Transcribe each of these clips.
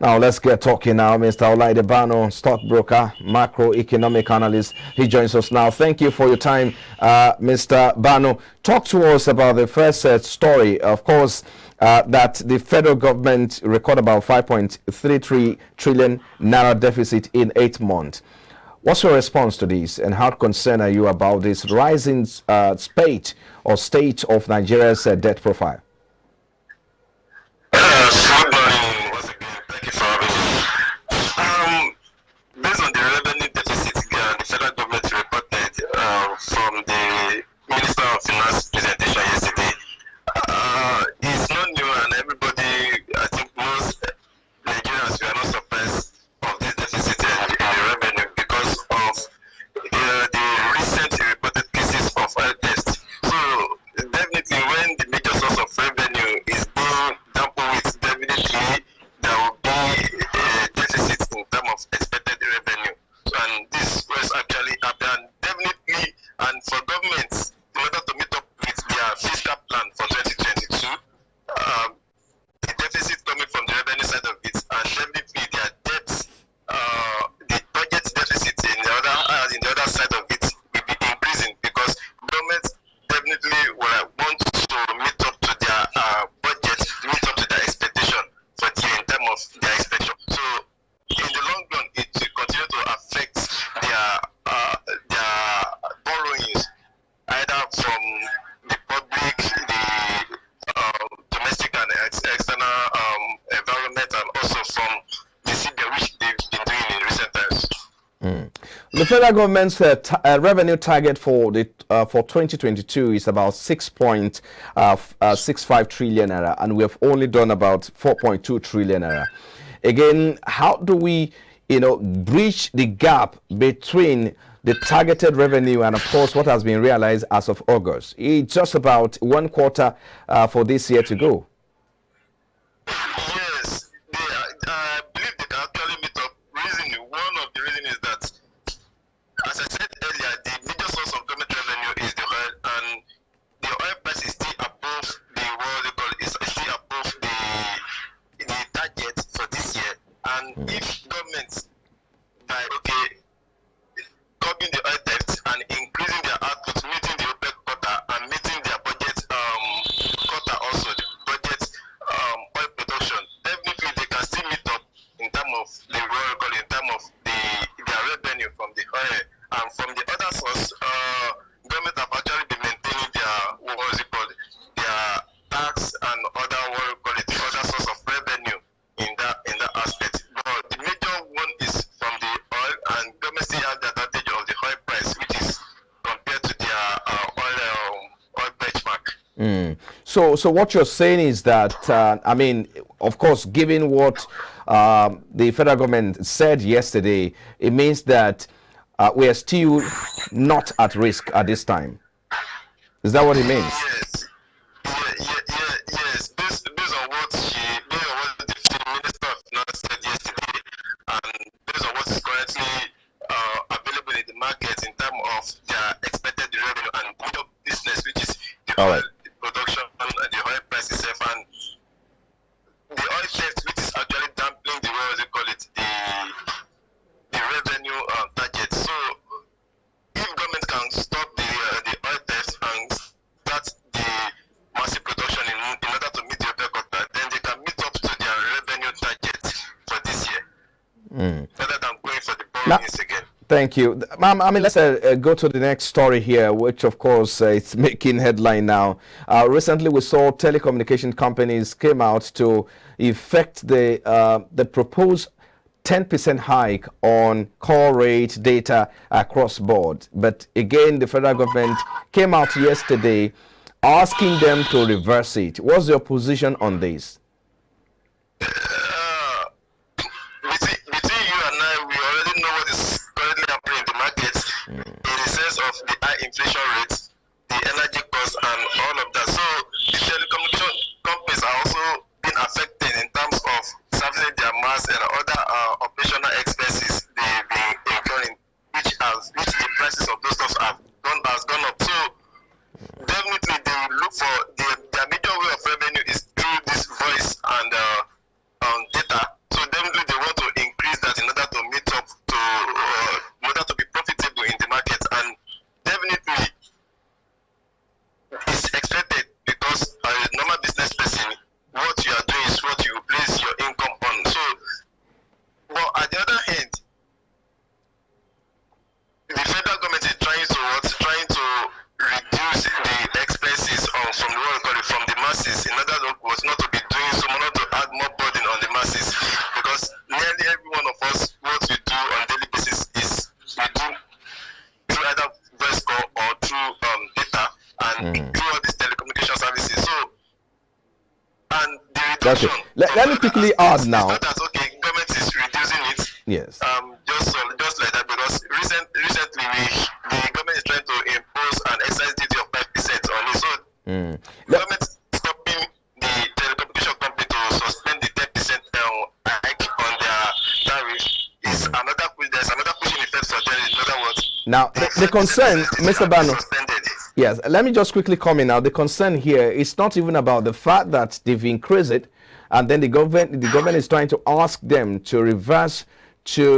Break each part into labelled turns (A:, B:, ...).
A: Now let's get talking now. Mr. Olaide Bano, stockbroker, macroeconomic analyst. He joins us now. Thank you for your time, Mr. Bano. Talk to us about the first story. Of course, that the federal government recorded about 5.33 trillion naira deficit in 8 months. What's your response to this, and how concerned are you about this rising state of Nigeria's debt profile?
B: Good morning once again. Thank you for having me. Based on the revenue deficit the federal government reported from the Minister of Finance presentation yesterday, it's not new, and everybody, I think most Nigerians, we are not surprised of this deficit in the revenue because of the recent reported cases of oil theft. So definitely when the major source of revenue is being dampened with, definitely there will be a deficit in terms of expected revenue. And this was actually happened definitely, and for governments in order to meet up with their fiscal plan for 2022, the deficit coming from the revenue side of it, and definitely their debts, the budget deficit in the other side of it will be increasing because governments definitely will want to meet up to their budget, meet up to their expectation for the in terms of their expenditure. So in the long run, it will continue to affect their borrowings, either from the public, the domestic and external environment, and also from the CBN, which they've been doing in recent times.
A: The federal government's revenue target for 2022 is about 6.65 trillion naira, and we have only done about 4.2 trillion naira. Again, how do we, bridge the gap between the targeted revenue and, of course, what has been realized as of August? It's just about 1 quarter for this year to go.
B: Yes, I believe they can actually meet up. One of the reasons is that, as I said earlier, the major source of government revenue is the oil, and the oil price is still above still above the target for this year. And if governments, by curbing the oil theft and increasing their output, meeting the OPEC quota and meeting their budget quota, also the budget oil production, definitely they can still meet up in terms of the in terms of their revenue from the oil. And from the other source, government have actually been maintaining their tax and other other source of revenue in that aspect. But the major one is from the oil, and government still have the advantage of the oil price, which is compared to their oil benchmark.
A: So what you're saying is that, of course, given what the federal government said yesterday, it means that we are still not at risk at this time. Is that what it means?
B: Yes. Yes. Based on what the Minister of Finance said yesterday, and based on what is currently available in the market in terms of their expected revenue and business, which is the oil, the production, and the oil price itself, and the oil theft, which is actually dampening the revenue target. So if government can stop the oil theft and start the massive production in order to meet the OPEC quota, then they can meet up to their revenue target for this year, rather than going for the borrowings again.
A: Thank you. Let's go to the next story here, which, of course, it's making headline now. Recently, we saw telecommunication companies came out to effect the proposed 10% hike on call rate data across board. But again, the federal government came out yesterday asking them to reverse it. What's your position on this?
B: Between you and I, we already know what is currently happening in the market in the sense of the high inflation rates, the energy costs, and all of that. So the telecommunication companies are also being affected in terms of servicing their mass and other operational expenses they've been incurring, which the prices of those stuff has gone up. So definitely they will look for their major way of revenue is through this voice and data. So definitely
A: Okay. Let me quickly add now.
B: It's not that okay, government is reducing it.
A: Yes.
B: Just like that, because recently the government is trying to impose an excise duty of 5% on it. So government stopping the telecommunication company to suspend the 10% hike on their tariff is another. There's another pushing effect for them. In other words,
A: now the concern, Mr. Bano. Yes, let me just quickly comment now. The concern here is not even about the fact that they've increased it, and then the government is trying to ask them to reverse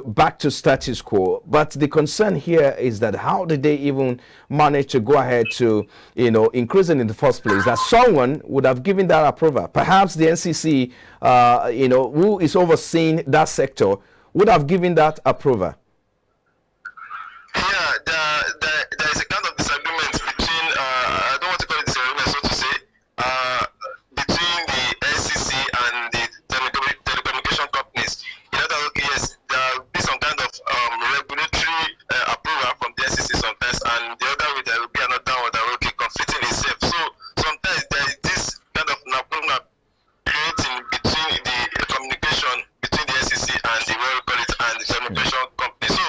A: back to status quo. But the concern here is that how did they even manage to go ahead to, increase it in the first place? That someone would have given that approval. Perhaps the NCC, who is overseeing that sector, would have given that approval.
B: Yeah, there is a kind of disagreement between, I don't want to call it disagreement, so to say, between the NCC and the telecommunication companies. In other words, yes, there will be some kind of regulatory approval from the NCC sometimes, and the other way there will be another one that will be conflicting itself. So sometimes there is this kind of creating between the communication between the NCC and the telecommunication company. So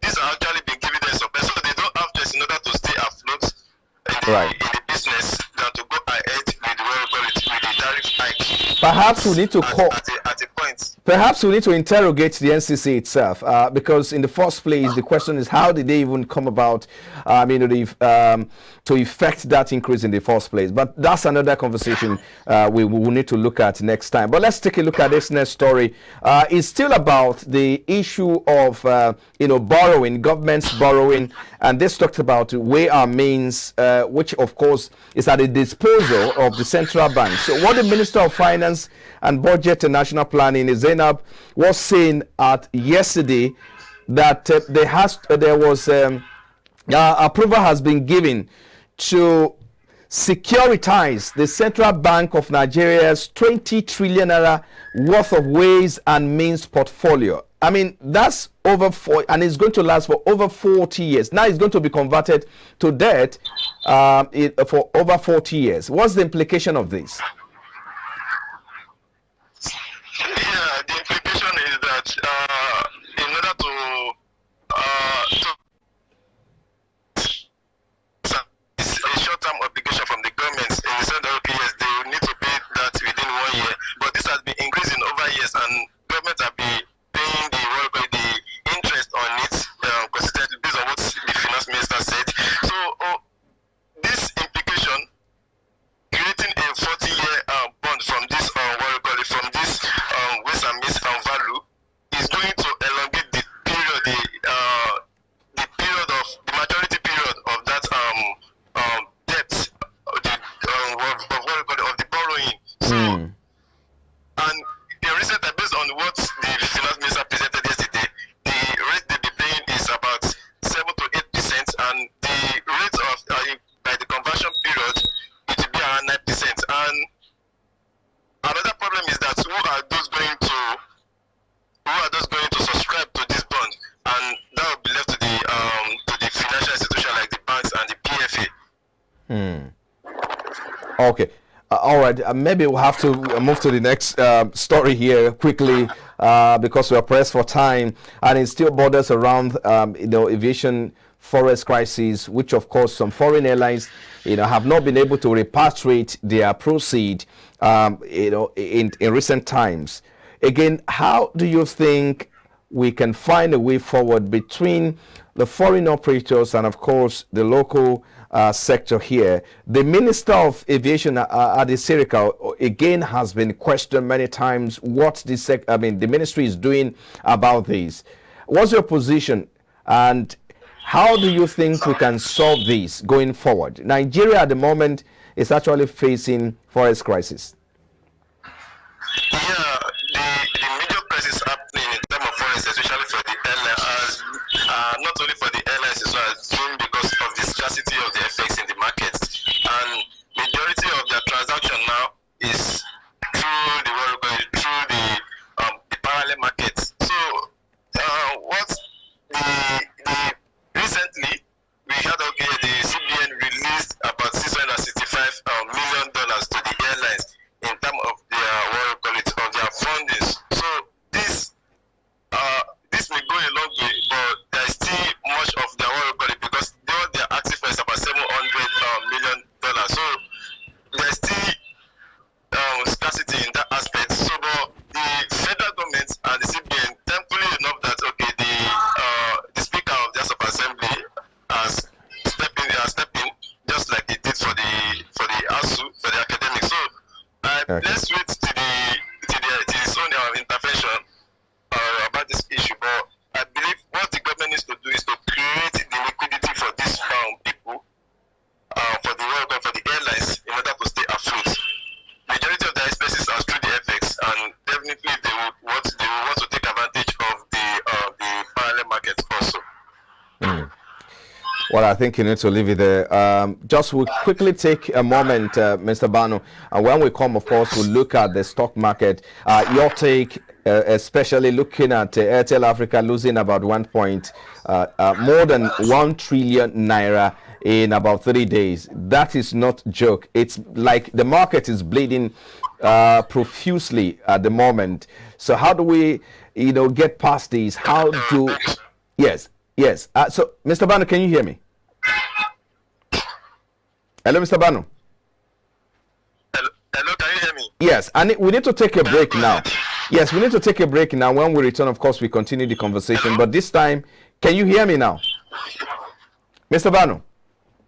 B: these are actually being given them support, so they don't have choice in order to stay afloat in the business than to go ahead with the tariff hike.
A: Perhaps we need to call
B: at a point.
A: Perhaps we need to interrogate the NCC itself, because in the first place, the question is how did they even come about, to effect that increase in the first place? But that's another conversation we will need to look at next time. But let's take a look at this next story. It's still about the issue of borrowing, government's borrowing, and this talked about way our means, which of course is at the disposal of the central bank. So what the Minister of Finance and Budget and National Planning is Zainab was saying at yesterday that there was approval has been given to securitize the Central Bank of Nigeria's 20 trillion naira worth of ways and means portfolio. I mean, that's over and it's going to last for over 40 years. Now it's going to be converted to debt for over 40 years. What's the implication of this?
B: Yeah, the implication is that in order to it's a short-term obligation from the government in the sense that yes, they will need to pay that within 1 year, but this has been increasing over years, and government have been paying the interest on it consistently based on what the finance minister said. So this implication, creating a 40-year bond from this from this waste and means value is going to elongate the period, the period of the maturity period of that debt, of the borrowing. So, and the recent based on what the finance minister presented yesterday, the rate they'll be paying is about 7 to 8%, and the rate of by the conversion period it will be around 9%. And another problem is that who are those going to subscribe to this bond, and that will be left to the financial institution like the banks and the PFA.
A: Okay. All right. Maybe we'll have to move to the next story here quickly because we are pressed for time, and it still borders around aviation forest crisis, which of course some foreign airlines have not been able to repatriate their proceeds in recent times. Again, how do you think we can find a way forward between the foreign operators and of course the local sector here? The Minister of Aviation, Adi Sirika, again has been questioned many times what the ministry is doing about this. What's your position, and how do you think we can solve this going forward? Nigeria at the moment is actually facing forest crisis.
B: Yeah, the major crisis happening in terms of forest, especially for the airlines, not only for the airlines as well, because of the scarcity of the effects in the market. And majority of their transaction now is through the parallel market. So recently we had the CBN released about $665 million to the airlines in terms of their
A: Well, I think you need to leave it there. Just we'll quickly take a moment, Mr. Bano, and when we come, of course, we'll look at the stock market. Your take, especially looking at Airtel Africa losing about more than 1 trillion naira in about 3 days. That is not joke. It's like the market is bleeding profusely at the moment. So how do we, get past these? How do? Yes, yes. So, Mr. Bano, can you hear me? Hello, Mr. Bano.
B: Hello, can you hear me?
A: Yes, and we need to take a break now. Yes, we need to take a break now. When we return, of course, we continue the conversation.
B: Hello?
A: But this time, can you hear me now? Mr. Bano?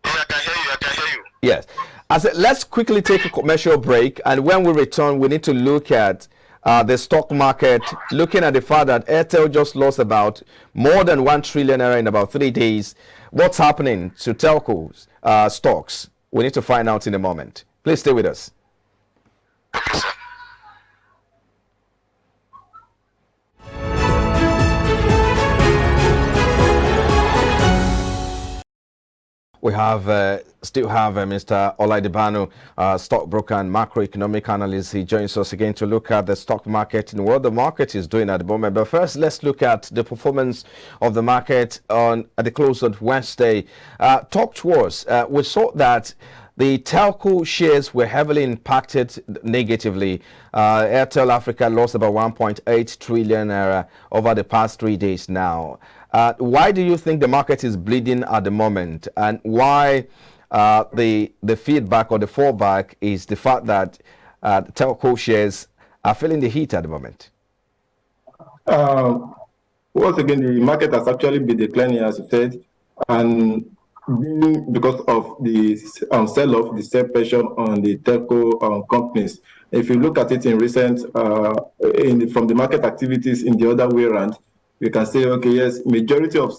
B: Yeah, I can hear you. I can hear you.
A: Yes. I said, let's quickly take a commercial break. And when we return, we need to look at the stock market, looking at the fact that Airtel just lost about more than 1 trillion naira in about 3 days. What's happening to telcos stocks? We need to find out in a moment. Please stay with us.
B: Okay, sir.
A: We still have Mr. Olaidebano, stockbroker and macroeconomic analyst. He joins us again to look at the stock market and what the market is doing at the moment. But first, let's look at the performance of the market at the close of Wednesday. Talk to us. We saw that the telco shares were heavily impacted negatively. Airtel Africa lost about 1.8 trillion naira over the past 3 days now. Why do you think the market is bleeding at the moment, and why the feedback or the fallback is the fact that telco shares are feeling the heat at the moment?
C: Once again, the market has actually been declining, as you said, and because of the sell-off, the sell pressure on the telco companies. If you look at it in recent, from the market activities in the other way around, we can say, okay, yes, majority of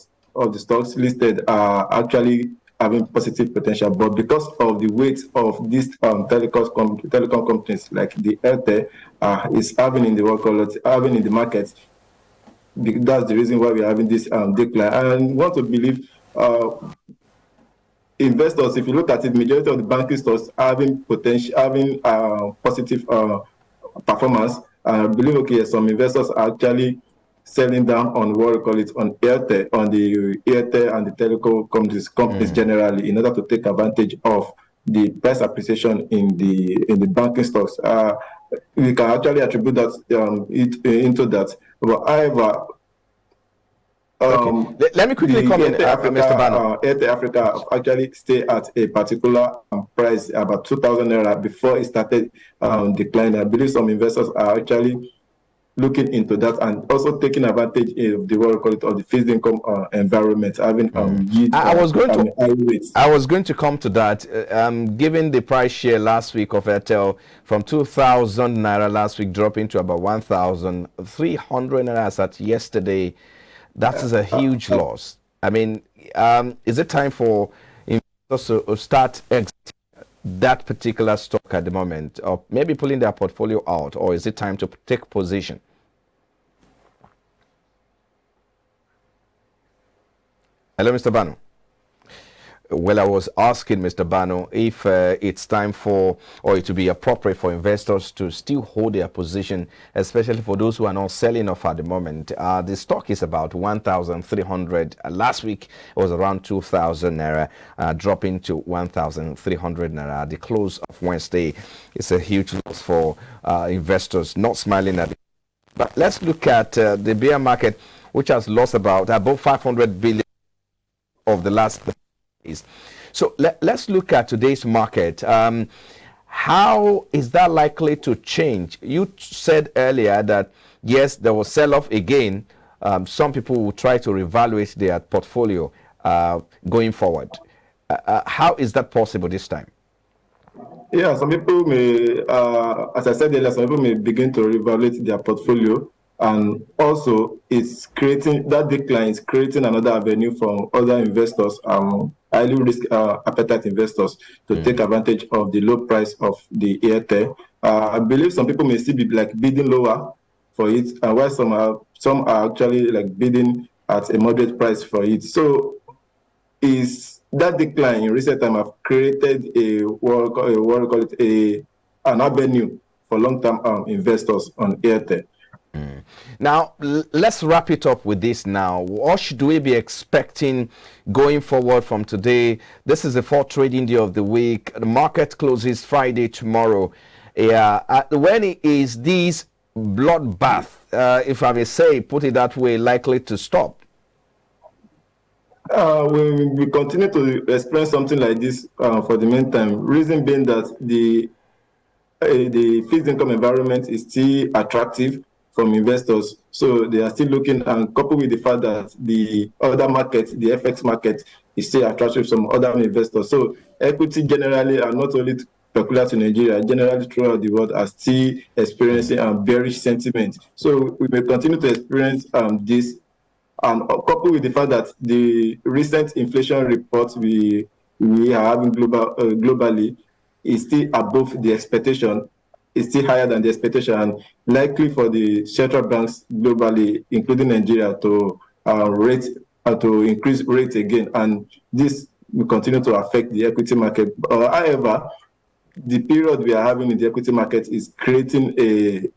C: the stocks listed are actually having positive potential, but because of the weight of these telecom companies like the Airtel is having in the market, that's the reason why we're having this decline. And we want to believe investors, if you look at it, majority of the banking stocks having positive performance. I believe, okay, some investors are actually selling down on what we call it on Airtel, on the Airtel and the telecom companies generally, in order to take advantage of the price appreciation in the banking stocks. We can actually attribute that into that. But however,
A: okay. Let me quickly come in, Mr. Bano.
C: Airtel Africa actually stay at a particular price, about 2,000 naira, before it started declining. I believe some investors are actually looking into that and also taking advantage of the what we call it, or the fixed income environment, having yield.
A: I was going to come to that. Given the price share last week of Airtel from 2,000 naira last week dropping to about 1,300 naira at yesterday, that is a huge loss. I mean, is it time for investors to start exiting that particular stock at the moment, or maybe pulling their portfolio out, or is it time to take position? Hello, Mr. Bano. Well, I was asking Mr. Bano if it's time for, or it would be appropriate for investors to still hold their position, especially for those who are not selling off at the moment. The stock is about 1,300. Last week, it was around 2,000 naira, dropping to 1,300 naira at the close of Wednesday. It's a huge loss for investors, not smiling at it. But let's look at the bear market, which has lost about 500 billion of the last days. So let's look at today's market. How is that likely to change? You said earlier that yes, there was sell-off again. Some people will try to reevaluate their portfolio going forward. How is that possible this time?
C: Yeah, some people may, as I said earlier, some people may begin to reevaluate their portfolio. And also, that decline is creating another avenue for other investors, highly risk appetite investors, to take advantage of the low price of the Airtel. I believe some people may still be bidding lower for it, while some are actually bidding at a moderate price for it. So, is that decline in recent time have created an avenue for long-term investors on Airtel.
A: Now, let's wrap it up with this now. What should we be expecting going forward from today? This is the fourth trading day of the week. The market closes Friday tomorrow. When is this bloodbath, if I may say, put it that way, likely to stop?
C: We continue to experience something like this for the meantime. Reason being that the fixed income environment is still attractive from investors, so they are still looking, and coupled with the fact that the other market, the FX market, is still attractive from other investors. So equity generally, and not only peculiar to Nigeria, generally throughout the world, are still experiencing bearish sentiment. So we may continue to experience this, and coupled with the fact that the recent inflation reports we are having globally is still above the expectation. Is still higher than the expectation, and likely for the central banks globally, including Nigeria, to increase rates again, and this will continue to affect the equity market. However, the period we are having in the equity market is creating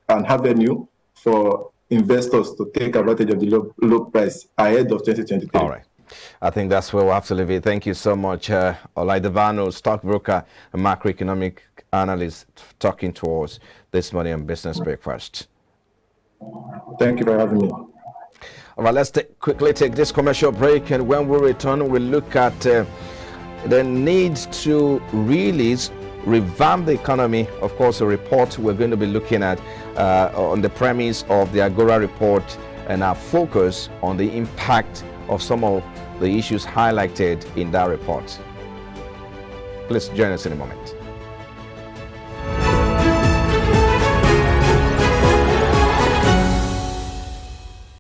C: an avenue for investors to take advantage of the low price ahead of 2023.
A: All right. I think that's where we'll have to leave it. Thank you so much, Olaide, stockbroker and macroeconomic analyst, talking to us this morning on Business Breakfast.
C: Thank you for having me.
A: All right, let's quickly take this commercial break, and when we return, we'll look at the need to really revamp the economy. Of course, a report we're going to be looking at on the premise of the Agora report, and our focus on the impact of some of the issues highlighted in that report. Please join us in a moment.